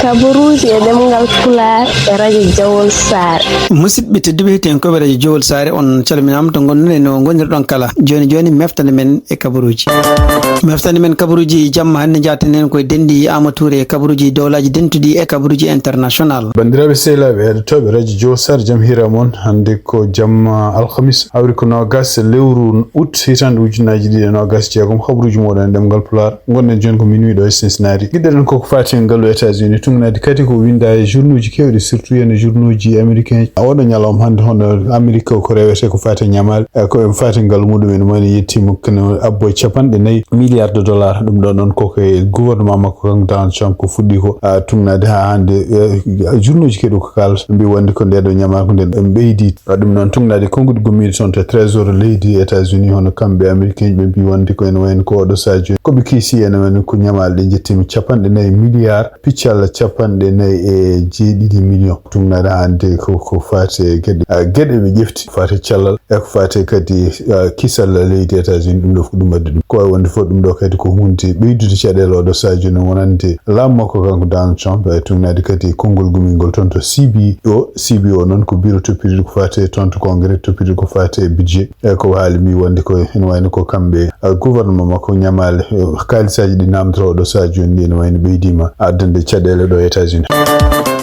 kaburuji e demgal Pulaar e radio Jawol Sare. Musidɓe tedduɓe hettien koɓe radio Jawol Sare on calminama to gonɗen no gonirɗon kala joni meftande men e kabaruji. Meftande men kabaruji jamma hande jaatenen koye dendi Amatoure e kabaruji dowlaji dentuɗi e kabaruji international. Bandiraɓe sehlaɓe heɗotoɓe radio Jawol Sare jaam hira moon hande ko jamma alhamis hawri ko nogas lewru août hitande ujunnaji ɗiɗi e nogas jeegom habaruji moɗon e ɗemgal Pulaar gonɗen joni ko minuit ɗo e Cincinnati. Guiɗɗen koko fati en gallo États-Unis tungnade kadi ko winda e journaux ji kewɗi surtout ene journaux ji américain oɗo ñalawma hande hono Amérique ko rewete ko fati ñamade ko fati ngal muɗum en mani yettima kono abbo 4 milliards de dollars ɗum ɗo noon koko gouvernement makko kanko Donald Trump ko fuɗɗi ko tungnade ha hande journaux ji kewɗi ko kalata mbi wonde ko ndeɗo ñamade ko nden ɓeydi ɗum noon tungnade konguɗi gommiɗi toon to trésor leydi États-Unis hono kamɓe américain ɓe mbi wonde ko ene wayno ko oɗo sadio koɓe kiisi ene wayno ko ñamale ɗe jettima 4 milliards piccal 4.7 million tungnade hande ko fate gueɗe ɓe ƴefti fate cellal e ko fate kadi kisal leydi États-Unis ɗum ɗo ko ɗum wadde ɗum ko wawi wonde fof ɗum ɗo kadi ko hunde ɓeydude caɗele oɗo sadio no wonande laamu makko kanko Donald Trump tungnade kadi konngol gumingol toon to CBO noon ko bureau toppirde ko fate toon to congrès toppirde ko fate budget e ko haali mi wonde ko ene wayno ko kamɓe gouvernement makko ñamale kalisaji ɗi namdata oɗo sadio ni ene wayno ɓeydima addande caɗele ɗo États-Unis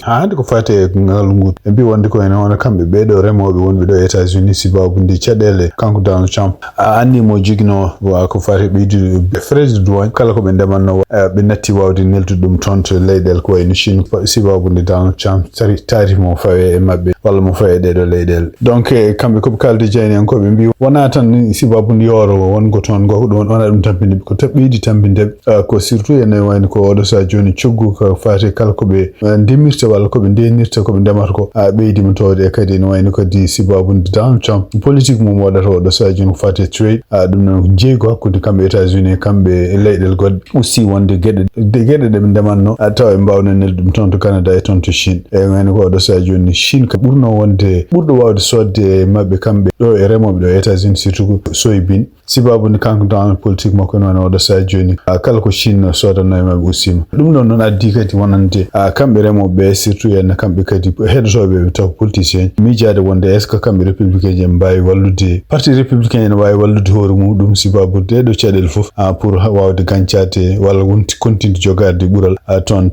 hande ko fate ngal ngu e mbi wonde ko ene hono kamɓe ɓeɗo remoɓe wonɓe ɗo États-Unis sibabude caɗele kanko Donald Trump annimo jogino ko fate ɓeydude frais de douane kala ko ɓe ndemanno ɓe natti wawde neltude ɗum toon to leyɗele ko wayno Chine sibabude Donald Trump tarif mo fawe e mabɓe walla mo fawe ɗeɗo leyɗele donc kamɓe koɓe kalde jeyni en koɓe mbi wona tan sibabude yoro wongo toon go ɗum wona ɗum tampindeɓe ko ɓeydi tampindeɓe ko surtout ene wayno ko oɗo sa joni coggu ko fate kala koɓe ndemirta walla koɓe ndenirta koɓe ndemata ko ɓeydima towde e kadi ne wayno kadi sibabude Donald Trump politique mum waɗata oɗo sa joni ko fate trade ɗum noon jeygo hakkude kamɓe États-Unis kamɓe leyɗele goɗɗe aussi wonde gueɗe ɗeɓe ndemanno tawa ɓe mbawno nelde ɗum toon to Canada e toon to Chine e wayno ko oɗo sa joni Chine ka ɓurɗo wawde sodde mabɓe kamɓe ɗo e remoɓe ɗo États-Unis surtout soybean sibabude kanko Donald politique makko ne wayno oɗo sa joni kala ko Chine sodanno e mabɓe ustima ɗum ɗon noon addi kadi wonande kamɓe remoɓe surtout en kamɓe kadi heɗotoɓe taw politicien miijade wonde est ce que kamɓe républicain ji en mbawi wallude parti républicain ene wawi wallude hoore muɗum sibabude ɗeɗo caɗele foof pour wawde gancade walla continue jogade ɓuural toon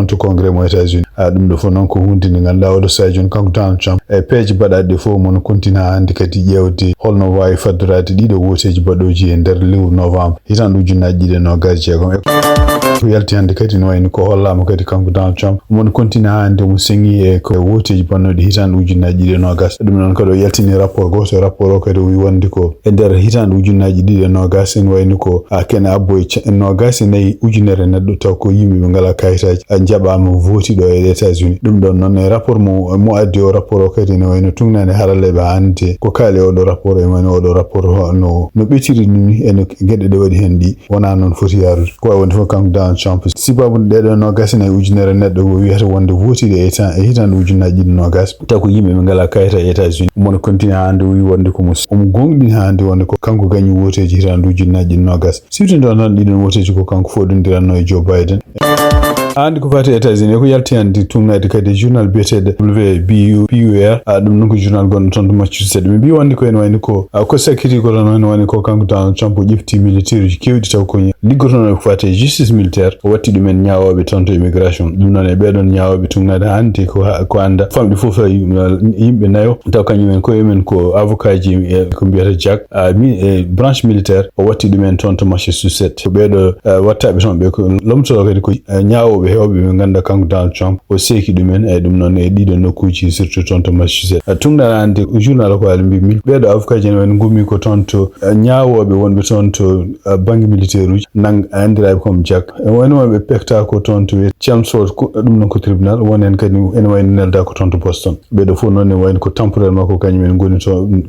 to congrès mo États-Unis ɗum ɗo fof noon ko hunde nde ganduɗa oɗo sa joni kanko Donald Trump e peeje baɗaɗe fof mono continue ha hande kadi ƴewde holno wawi faddorade ɗiɗo woteji baɗoji e nder lewru novembre hitan ujunnaji ɗiɗi e nogas jeegom ko yalti hande kadi ne wayno ko hollama kadi kanko Donald Trump mono continue ha hande mo sengi e ko woteji bannoɗe hitan ujunnaji ɗiɗi e nogas ɗum noon kadi o yaltini rapport goto rapport o kadi o wi wonde ko e nder hitan ujunnaji ɗiɗi e nogas en wayno ko kene abboye nogas e 4 ujunere neɗɗo taw ko yimɓe ɓe ngala kayitaji jaɓama voti ɗo e États-Unis ɗum ɗon noon e rapport mo addi o rapport o kadi ne wayno tungnade haralleɓe hande ko kaali oɗo rapport e wayno oɗo rapport no ɓetiri ni eno gueɗe ɗe waɗi hen ɗi wona noon foti yarude ko wawi wonde fof kanko Donald Trump sibabude ɗeɗo nogas e ujunere neɗɗo o wiyata wonde votiɗe e hitande ujunnaji ɗiɗi nogas taw ko yimɓe ɓe ngala kayita e États-Unis mono continue hande o wi wonde omo gonɗini hande wonde ko kanko gañi woteji hitande ujunnaji ɗiɗi nogas surtout ndo noon ɗiɗon woteji ko kanko foɗodiranno e Joe Biden hande ko fati États-Unis ko yalti hande tungnade kadi journal biyeteɗo WBUR ɗum noon ko journal gonɗo toon to Massachusetts ɓe mbi wonde ko ene wayno ko sakiti ko tan ene wayno ko kanko Donald Trump o ƴefti militaire uji kewɗi taw ko liggotono ko fati justice militaire o watti ɗumen ñawoɓe toon to immigration ɗum noon e ɓeɗon ñawoɓe tungnade hande ko anda famɗi foof yimɓe nayo taw kañumen koyemen ko avocat ji ko mbiyata Jack branche militaire o watti ɗumen toon to Massachusetts ko ɓeɗo wattaɓe toon ɓe ko lomtoɗo kadi ko ñawoɓe hewɓe ɓe ganda kanko Donald Trump o seeki ɗumen e ɗum noon e ɗiɗo nokkuji surtout toon to Massachusetts tungnade hande journal ko haali mbi ɓeɗo avocat ji ene wayno gummi ko toon to ñawoɓe wonɓe toon to banque militaire uji andiraɓe comme Jack wayno wonɓe pekta ko toon to Chelmsford ɗum noon ko tribunal woni hen kadi ene wayno nelda ko toon to Boston ɓeɗo fof noon ne wayno ko temporairement ko kañumen goni toon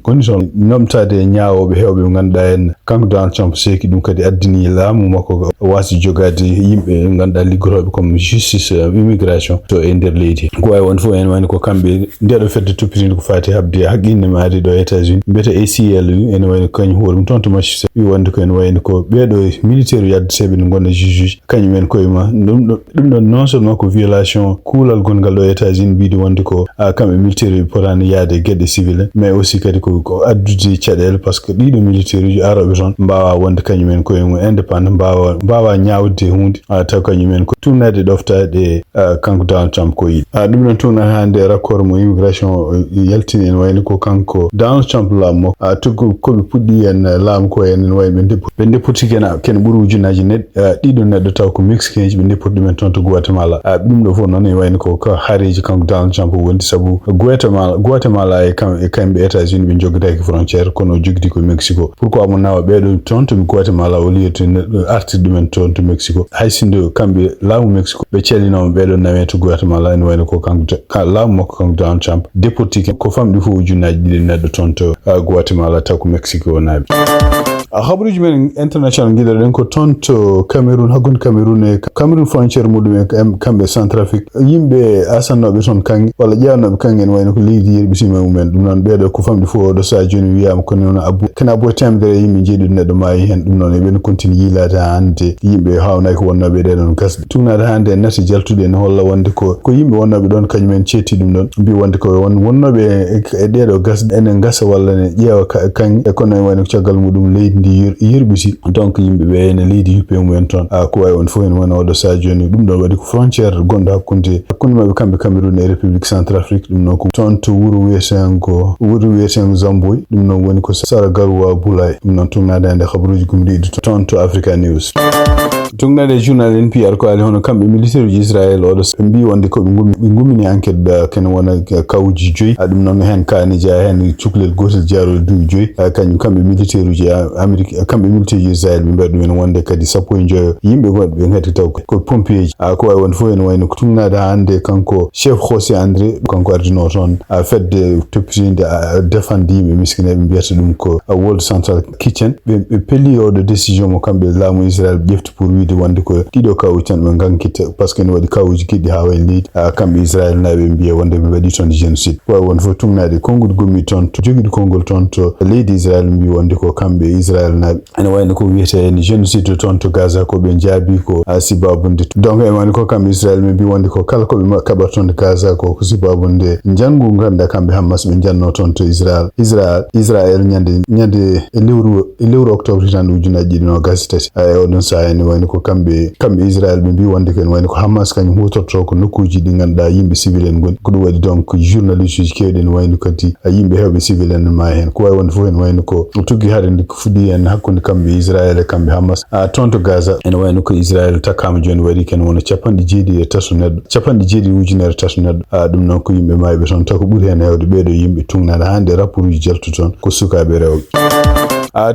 nomtade ñawoɓe hewɓe ɓe ganduɗa hen kanko Donald Trump seeki ɗum kadi addini laamu makko wasi jogade yimɓe ganduɗa liggotoɓe comme justice immigration to e nder leydi ko way won fo en wani ko kambe nder fedde tuppitin ko fati habde haqqinde maade do États-Unis beta ACL en wani kany horum tonto match wi wonde ko en wayni ko beedo militaire yadde sebe ngona juge kany men koyma dum non seulement ko violation kulal gongal do États-Unis biidi wonde ko kambe militaire porani yaade gedde civil mais aussi kadi ko addude cadel parce que dido militaire ju arabe ton mbawa wonde kany men koyma indépendant mbawa nyaawde hunde taw kany men ko tunade doftade kanko Donald Trump ko yi dum non tuna hande raccord mo immigration yaltini en wayni ko kanko Donald Trump lammo tugo ko be puddi en lam ko en waybe be deputi ken buru ujunaji ned dido neddo taw ko Mexican be deputi men ton to Guatemala dum do fo non en wayni ko hareji kanko Donald Trump wondi sabu Guatemala e kambe États-Unis be jogdaki frontière kono jogdi ko Mexico pourquoi mo nawa beedo ton to Guatemala o liyeto arti dum ton to Mexico haysindo kambe lamu Mexico be celino beedo nawe to Guatemala en wayni ko kanko lamu makko kanko Donald Trump deputi ko famdi fo ujunaji neddo ton to Guatemala taw ko Mexico nabi habruji men international gidaren ko tonto Cameroon hagun Cameroon frontier mudum kambe Centrafrique yimbe asannobe ton kangi wala jaanobe kangen wayno ko leydi yerbi sima mumen dum non beedo ko famdi fo do sa joni wiyam ko non kana bo temdere yimbe jeedi neddo maayi hen dum non e ben continue yilata hande yimbe hawnay ko wonnobe de don gas tunade hande nati jaltude en holla wonde ko yimbe wonnobe don kanyumen ceeti dum don bi wonde ko wonnobe e dedo gas enen gasa walla ne jeewa kan e kono wayno ciagal mudum leydi ndi yerbisi donc yimbe be ene leydi yuppe mumen ton ko way on fo en wona odo sa joni dum do wadi ko frontière gonda hakkunde mabbe kambe Cameroun e République Centrafrique dum non ko ton to wuro wesengo Zamboy dum non woni ko Sara Garwa Bulay dum non tunade ande khabruji gumdi ton to Africa News tungnade journal NPR ko ali hono kambe militaire ji Israel odo mbi wonde ko be ngumini enquête da ken wona kawji joyi dum non hen kaani ja hen cuklel gotel jaaro du joyi kanyum kambe militaire ji Amerique kambe militaire ji Israel be mbadum en wonde kadi sappo e joyo yimbe godbe be ngati taw ko pompier ko way won fo en wayno ko tungnade hande kanko chef José André kanko ardino ton fedde topinde defandi yimbe miskine be biyata dum ko World Central Kitchen be pelli o de décision mo kambe laamu Israel jefti pour wiide wonde ko dido kawu tan be gankite parce que ne wadi kawuji kiddi ha way lead kambe Israel nabe mbiye wonde be wadi ton génocide way won fo tungnade kongol gommi ton to jogidi kongol ton to leydi Israel mbi wonde ko kambe Israel nabe ene wayno ko wiete en génocide ton to Gaza ko be jaabi ko sibabunde donc e wani ko kambe Israel mbi wonde ko kala ko be kabaton de Gaza ko sibabunde jangu ganda kambe Hamas be janno ton to Israel nyande lewru octobre tan ujunaji no gasitati odon sa en wani ko kambe Israel mbi wonde ko en wani ko Hamas kany hutorto ko nokkuji di ganda yimbe civil en gon ko wadi donc journaliste ji kewden wani kadi yimbe hewbe civil en ma hen ko way won fo en wani ko tugi harinde ko fudi en hakkunde kambe Israel e kambe Hamas ton to Gaza en wayno ko Israel takama joni wadi ken wona capande jeedi e tasu neddo capande jeedi ujunere tasu neddo dum non ko yimbe maybe ton tako buri hen hewde beedo yimbe tungnade hande rapport uji jaltu ton ko sukabe rewbe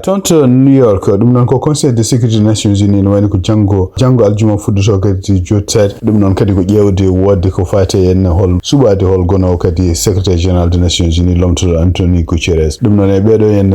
tonto New York dum non ko Conseil de sécurité Nations Unies no wani ko jango aljuma fuddoto kadi jottade dum non kadi ko ƴewde wodde ko fate en hol subade hol gono kadi secrétaire général des Nations Unies lomto Antonio Guterres dum non e beedo en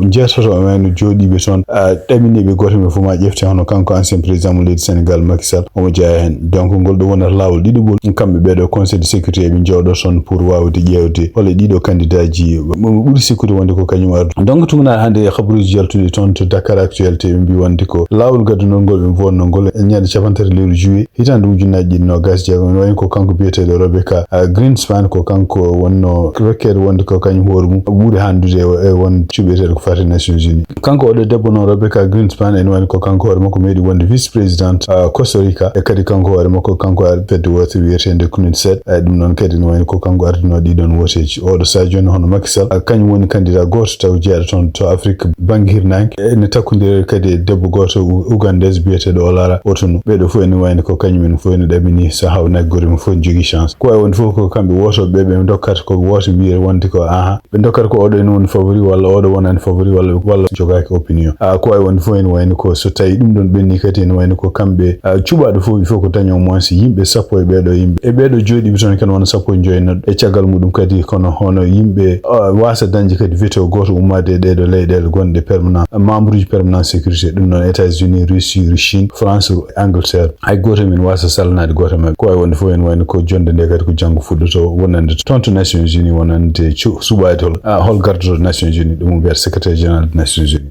jeetoto wayno jodi be ton damini be goto me fuma ƴefte hono kanko ancien président mo leydi Sénégal Macky Sall o mo jaya hen donc gol do wona lawol didugol kambe beedo Conseil de sécurité be jawdo ton pour wawde ƴewde hol dido candidat ji ɓuri sécurité wonde ko kanyum ardu donc tugna hande jaltude ton to Dakar actualité mbi wonde ko lawol gadunol ngol be vonno ngol e nyaade capantare lewru juillet hitande ujunaji no gas jago woni ko kanko biyetedo Rebecca Greenspan ko kanko wonno rekkere wonde ko kanyum horum ɓuri handude e won cuɓetedo ko fate Nations Unies kanko odo debbo no Rebecca Greenspan en woni ko kanko hoore makko meedi wonde vice président Costa Rica e kadi kanko hoore makko kanko fedde woto wiyetende CNUDSET dum non kadi no woni ko kanko ardino ɗiɗon woteji oɗo sa joni hono Macky Sall kañum woni candidat goto taw jeeɗa ton to Afrique bangirnanke ene takkodire kadi debbo goto Ugandese biyeteɗo Olara Otono ɓeɗo fof ene wayno ko kañumen fof ene ɗamini so hawnaki gore mum fof jogui chance ko way woni fof ko kamɓe wotoɓe ɓe dokkata ko woto wiye wonde ko ɓe dokkata ko oɗo ene woni favori walla oɗo wonani favori walla jogaki opinion ko way woni fof ene wayno ko so tawi ɗum ɗon ɓenni kadi ene wayno ko kamɓe cuɓaɗo fof il faut ko daño moins yimɓe sappo e ɓeɗo yimɓe e ɓeɗo joɗiɓe toon ken wona sappo e joyyi e caggal muɗum kadi kono hono yimɓe wasa dañde kadi veto goto ummade e ɗeɗo leyɗele gonɗe wonde permanent membre uji permanent sécurité ɗum noon États-Unis Russie Chine France Angleterre hay goto men wasa salnade goto mabɓe ko way wonde fof en wayno ko jonde nde kadi ko janggo fuɗɗoto wonande toon to Nations Unies wonande suɓade hol gardoto Nations Unies ɗum mbiyata secrétaire général des Nations Unies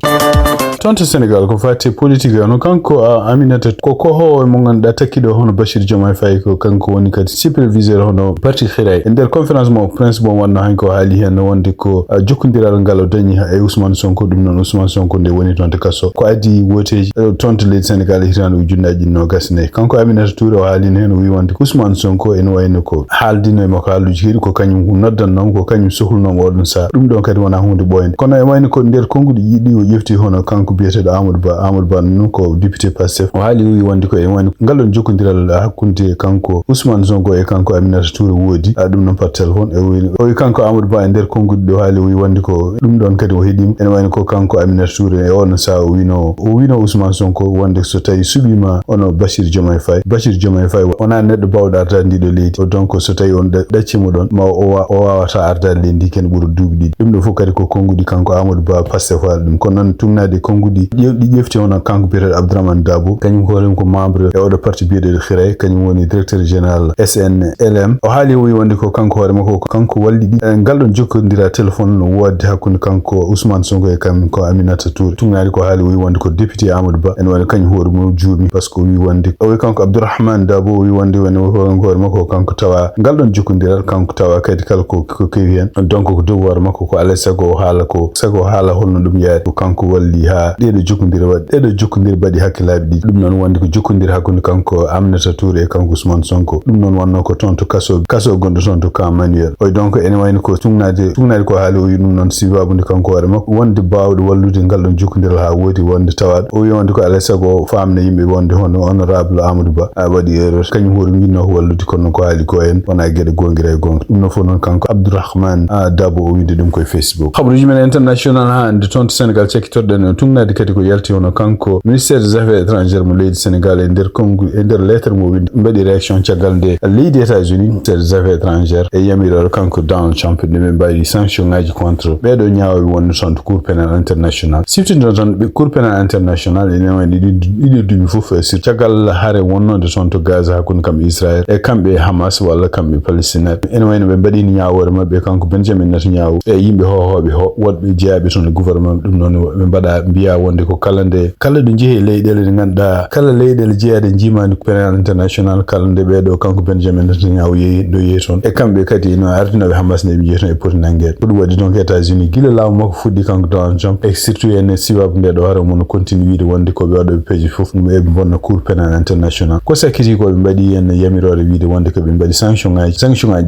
toon to Sénégal ko fati politique hono kanko Aminata ko howo mo ganduɗa takkiɗo hono Bachir Diomaye Faye ko kanko woni kadi superviseur hono parti Hiray e nder conférence mo principe mo wanno hanko haali hen wonde ko jokkodiral ngal o dañi e Ousmane Sonko ɗum noon Ousmane Sonko nde woni toon to kasso ko addi woteji toon to leydi Sénégal hitande ujunnaji nogas nayyi kanko Aminata Touré o haalino hen o wi wonde Ousmane Sonko ene wayno ko haaldino e makko haaluji kedi ko kañum noddannomo ko kañum sohlunomo oɗon saa ɗum ɗon kadi wona hunde ɓoyde kono e wayno ko nder konguɗi yiɗi o ƴefti hono kanko biyeteɗo Amadou Ba noon ko député Pastef o haali wi wonde ko e wayno ngalɗon jokkodiral hakkunde kanko Ousmane Sonko e kanko Aminata Touré woodi ɗum noon par téléphone o wi kanko Amadou Ba e nder konguɗi ɗo haali o wi wonde ko ɗum ɗon kadi o heeɗima ene wayno ko kanko Aminata Touré e on saa o wino Ousmane Sonko wonde so tawi suɓima ono Bachir Diomaye Faye wona neɗɗo bawɗo ardade ndiɗo leydi donc so tawi on ɗaccimo ɗon ma o wawata ardade leydi ndi ken ɓuura duuɓi ɗiɗi ɗum ɗo fof kadi ko konguɗi kanko Amadou Ba Pastef haali ɗum kono noon tugnade konguɗi ɗi ƴefti hono kanko biyeteɗo Abdourahmane Dabo kañum hoorem ko membre e oɗo parti biyeteɗo Hiray kañum woni directeur général SNLM o haali o wi wonde ko kanko hoore makko ko kanko walli ɗi ngalɗon jokkodira téléphone no wodde hakkude kanko Ousmane Sonko e ko Aminata Touré tugnade ko haali o wi wonde ko député Amadou Ba ene woni kañum hoore mum juumi par ce que o wi wonde o wi kanko Abdourahmane Dabo o wi wonde hoore makko kanko tawa ngalɗon jokkodiral kanko tawa kadi kala ko kewi hen donc ko devoir makko ko alay sago o haala holno ɗum yaade ko kanko walli ha ɗeɗo jokkodira baɗi hakkillaɓe ɗiɗi ɗum noon wonde ko jokkodira hakkude kanko Aminata Touré e kanko Ousmane Sonko ɗum noon wonno ko toon to kaso gonɗo toon to Camp Manuel o donc ene wayno ko tugnade ko haali o wi ɗum noon sibabude kanko hoore makko wonde bawɗo wallude ngalɗon jokkodiral ha woodi wonde tawaɗo o wi wonde ko alay sago o famna yimɓe wonde hono honorable Amadou Ba waɗi erreur kañum hoore winno ko wallude kono ko haali ko en wona gueɗe gonguira e gonga ɗum noon fof noon kanko Abdourahmane Dabo o windi ɗum koye Facebook habaruji men international hande toon to Sénégal cekkitoɗen tugnade kadi ko yalti hono kanko ministére des affaires étrangères mo leydi Sénégal e nder lettre mo windi mbaɗi réaction caggal nde leydi États-Unis ministére des affaires étrangères e yamirore kanko Donald Trump nde ɓe mbaɗi sanction ngaji contre ɓeɗo ñaawoɓe wonde toon to cour pénal international siftinde toon ɓe cour pénal international ene wayno ɗiɗi duuɓi fof sur caggal haare wonnode toon to Gaza hakkude kamɓe Israël e kamɓe Hamas walla kamɓe Palestine ene wayno ɓe mbaɗino ñaawore mabɓe kanko Benjamin Netanyahu e yimɓe hohoɓe woɗɓe jeeyaɓe toon e gouvernement ɗum noon ɓe mbaɗa mbiya wonde ko kala ɗo jeehi leyɗele ɗe ganduɗa kala leyɗele jeeyade jimani pénal international kala nde ɓeɗo kanko Benjamin Netanyahu ɗo yeehi toon e kamɓe kadi no ardinoɓe Hamas nde ɓe jeehi toon e poti nanguede ko ɗum waɗi donc États-Unis guila laamu makko fuɗɗi kanko Donald Trump e surtout ene sibabu nde ɗo hara mono continue wiide wonde koɓe waɗoɓe peeje foof ɗum eɓe bonna cour pénal international ko sakkiti koɓe mbaɗi hen yamirore wiide wonde koɓe mbaɗi sanction ngaji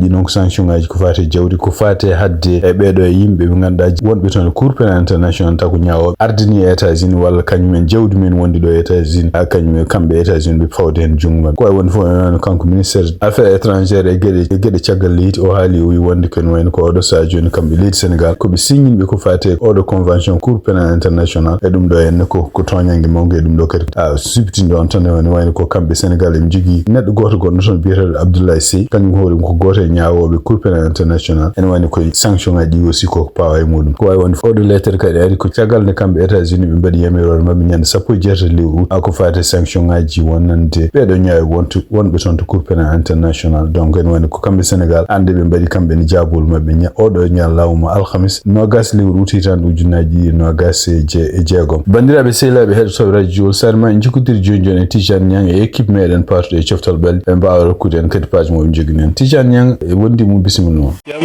ɗi noon ko sanction ngaji ko fate jawdi ko fate hadde e ɓeɗo e yimɓe ɓe ganduɗa wonɓe toon e cour pénal international taw ko ñawoɓe ardini e États-Unis walla kañumen jawdi men wondi ɗo e États-Unis ha kañum kamɓe États-Unis ɓe fawde hen jungo mabɓe ko way wonde fof kanko ministére affaires étrangères e gueɗe caggal leydi o haali o wi wonde ken wayno ko oɗo saa joni kamɓe leydi Sénégal koɓe signimɓe ko fate oɗo convention cour pénal international e ɗum ɗo henne ko toñangue mawgue e ɗum ɗo kadi subtinde on tan ne wayno ko kamɓe Sénégal en jogui neɗɗo goto gonɗo toon biyeteɗo Abdoulaye Sy kañum hoore ko goto e ñawoɓe cour pénal international ene wayno koye sanction ngaji ɗi aussi koko pawa e muɗum ko way wonde fof ɗo lettere kadi ari ko caggal nde kamɓe États-Unis ɓe mbaɗi yamirore mabɓe ñande 17 lewru ko fate sanction ngaji wonande ɓeɗo ñaawi wonɓe toon to cour pénal international donc ene wayno ko kamɓe Sénégal ande ɓe mbaɗi kamɓe ne jabol mabɓe oɗo ñallawma alhamis nogas lewru utitande ujunnaji nogas e jeegom bandiraɓe sehilaɓe heɗotoɓe radio sar ma en jikkodiri joni e Tidiane Niang e équipe meɗen partude e coftal ɓalli ɓe mbawa rokkude en kadi page moɓe jogui en Tidiane Niang e wondi mum bisimilla noon jam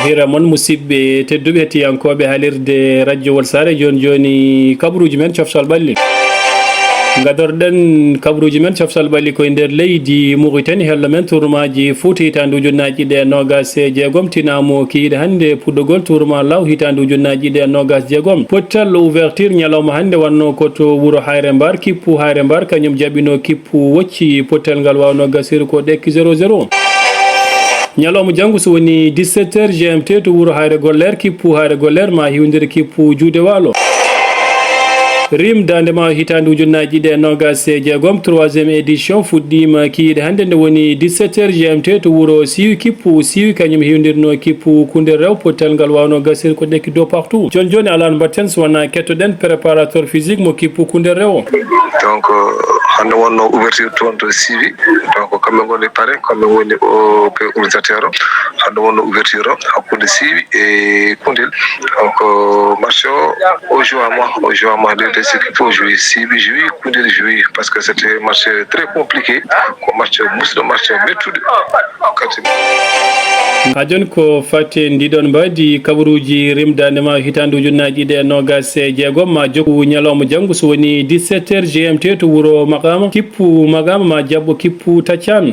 hira moon musidɓe tedduɓe hettiyankoɓe haalirde radio wol sare joni kabaruji men coftal ɓalli gadorɗen kabaruji men coftal ɓalli koye nder leydi Mauritanie hello men tourmaji Fouta hitande ujunnaji ɗe nogas e jeegom tinamo kiiɗe hande puɗɗogol tourma law hitande ujunnaji ɗe nogas jeegom pottal ouverture ñalawma hande wanno koto wuuro Hayre Mbar kippu Hayre Mbar kañum jaɓino kippu wocci pottal ngal wawno gasir ko ɗekki 00 ñalawma janggo so woni 17h GMT to wuuro Hayre Goller kippu Hayre Goller ma hiwdir kippu juude waalo rim dandema hitande ujunnaji ɗe nogas e jeegom 3e édition fuɗɗima kiide hande nde woni 17h GMT to wuro siwi kippu siwi kañum hewdirno kippu kunde rew potal ngal wawno gasir ko ɗekki dow partout joni alano mbatten so wona kettoɗen préparateur physique mo kippu kunde rew donc hande wonno ouverture toon to siwi donc kamɓe goni pare kamɓe woni o organisateur o hande wonno ouverture o hakkude siwi e kundel donc marché o joama des équipes au juillet sibi juillet kundel juillet parce que c'était marché très compliqué ko marché musɗo marché mettude kadi ha joni ko fate ndiɗon mbadi kabaruji rimdandema hitande ujunnaji ɗe nogas e jeegom ma jokku ñalawma janggo so woni 17h GMT to wuro Makama kippu Makama ma jabbo kippu Taccan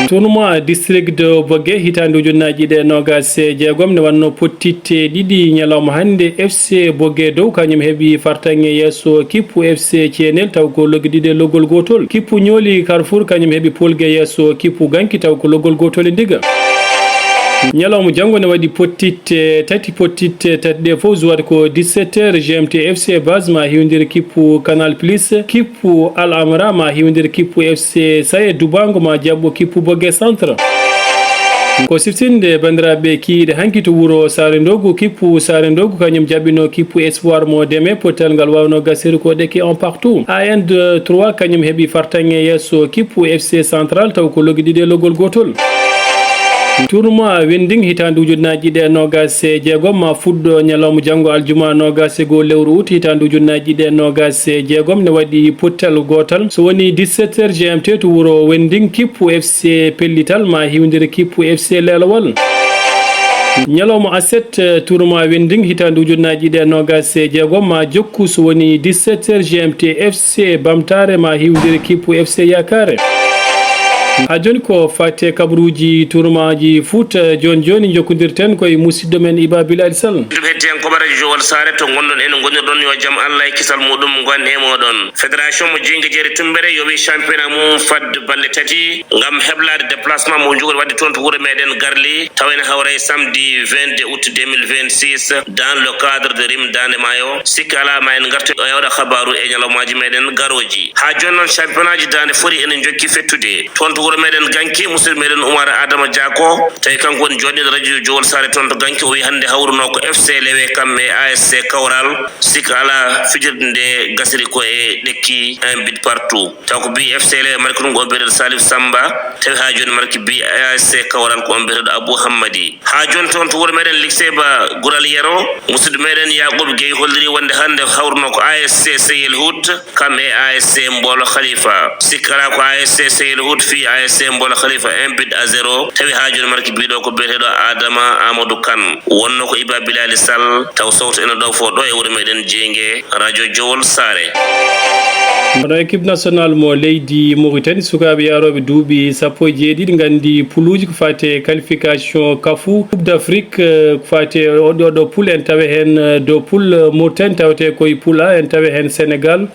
tournoi district de Bogue hitande ujunnaji ɗe nogas e jeegom ne wanno pottitte ɗiɗi ñalawma hande FC Bogue dow kañum heeɓi fartange yesso kippu FC Thienel taw ko logguiɗiɗe loggol gotol kippu ñooli Carrefour kañum heeɓi polgue yesso kippu Ganki taw ko loggol gotol e ndiga ñalawma janggo ne waɗi pottitte tati ɗe fof zuwata ko 17h GMT FC base ma hiwdir kippu Canal Plus kippu Al Amra ma hiwdir kippu FC Saye Dubango ma jabbo kippu Bogue Centre ko siftinde bandiraɓe kiiɗe hanki to wuro Sare Ndogu kippu Sare Ndogu kañum jaɓɓino kippu Espoir mo deme potal ngal wawno gasiri ko ɗekki on partout AN 3 kañum heeɓi fartange yesso kippu FC Central taw ko logguiɗiɗe loggol gotol tournoi wending hitande ujunnaji ɗe nogas e jeegom ma fuɗɗo ñalawma janggo aljuma nogas e goo lewru août hitande ujunnaji ɗe nogas e jeegom ne waɗi pottal gotal so woni 17h GMT to wuro wending kippu FC pellital ma hiwdiri kippu FC lelowal ñalawma aset tournoi wending hitande ujunnaji ɗe nogas e jeegom ma jokku so woni 17h GMT FC bamtare ma hiwdiri kippu FC yakare ha joni ko fate kabaruji tourmaji foot joni jokkodirten koye musidɗo men Iba Bilal Sall ɗum heddi hen kobaraji jowol sare to gonɗon en gonirɗon yo jaam Allah e kisal muɗum gon e moɗon fédération mo jingue jeeri tumbere yoɓi championnat mum fadde balle tati gam heblade déplacement mo jogori wadde toon to wuuro meɗen Garli tawene hawray samedi 22 août 2026 dans le cadre de rim dande mayo sikki ala ma en gartu e oɗo habaru e ñalawmaji meɗen garoji ha joni noon championnat ji dande foti enen jokki fettude toon to wuuro meɗen Ganki musidɗo meɗen Oumar Adama Diako tawi kanko woni joɗɗiɗo radio jowol sare toon to Ganki o wi hande hawruno ko FC Lewe kamɓe ASC Kawral sikka ala fijirde nde gasiri ko e ɗekki un but partout taw ko bi FC Lewe marki ɗum ko on mbiyeteɗo Salif Samba tawi ha joni marki bi ASC Kawral ko on mbiyeteɗo Abou Hammadi ha joni toon to wuuro meɗen Likseba Goural Yero musidɗo meɗen Yagoub Gueye holliri wonde hande hawruno ko ASC Seyel Hout kamɓe ASC Mbolo Khalifa sikka ala ko ASC Seyel Hout fi ASC Mbolo Khalifa 1-0 tawi ha joni marki biɗo ko biyeteɗo Adama Amadou Kane wonno ko Iba Bilal Sall taw sawto ene ɗo fo ɗo e wuuro meɗen Jengue radio Jowol Sare hono équipe nationale mo leydi Mauritanie sukaɓe yaroɓe duuɓi 17 gandi puluji ko fate qualification kafu coupe d'Afrique ko fate oɗo poule en tawe hen dow poule Mauritanie tawete koye Pulaar en tawe hen Sénégal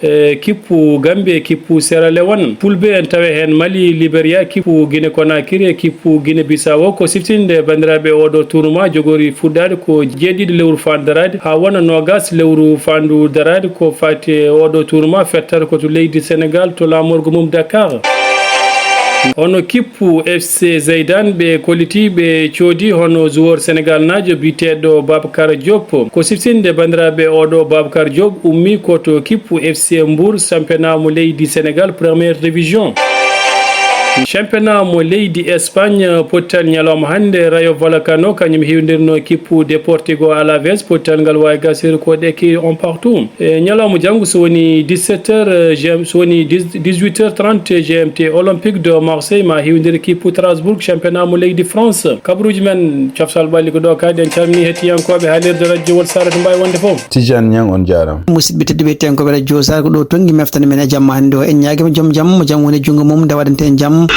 kippu Gambie kippu Sierra Leone poule B en tawe hen Mali Libéria kippu Guinée Conakry kippu Guinée Bissau ko siftinde bandiraɓe oɗo tournoi jogori fuɗɗade ko jeeɗiɗi lewru fandu darade ha wona nogas lewru fandu darade ko fate oɗo tournoi fettata ko to leydi Sénégal to lamorgo mum Dakar hono kippu FC Zeydan ɓe kolliti ɓe coodi hono joueur Sénégal najo biteɗo Babacar Diop ko siftinde bandiraɓe oɗo Babacar Diop ummi koto kippu FC Mbour championnat mo leydi Sénégal première division championnat mo leydi Espagne pottal ñalawma hande Rayo Vallecano kañum hewdirno kippu Deportivo Alaves pottal ngal wawi gasir ko ɗeki on partout ñalawma janggo so woni 17h so woni 18h30 GMT Olympique de Marseille ma hewdir kippu Strasbourg championnat mo leydi France kabaruji men coftal ɓalli ko ɗo kadi en calmini hettiyankoɓe haalirde radio Wol Sare to mbawi wonde foof Tidiane Niang on jarama musidɓe tedduɓe tenkoɓe radio Sare ko ɗo tonggui meftani men e jamma hande o en ñaguima joom jaam mo jaam woni junggo mum nde waɗante en jaam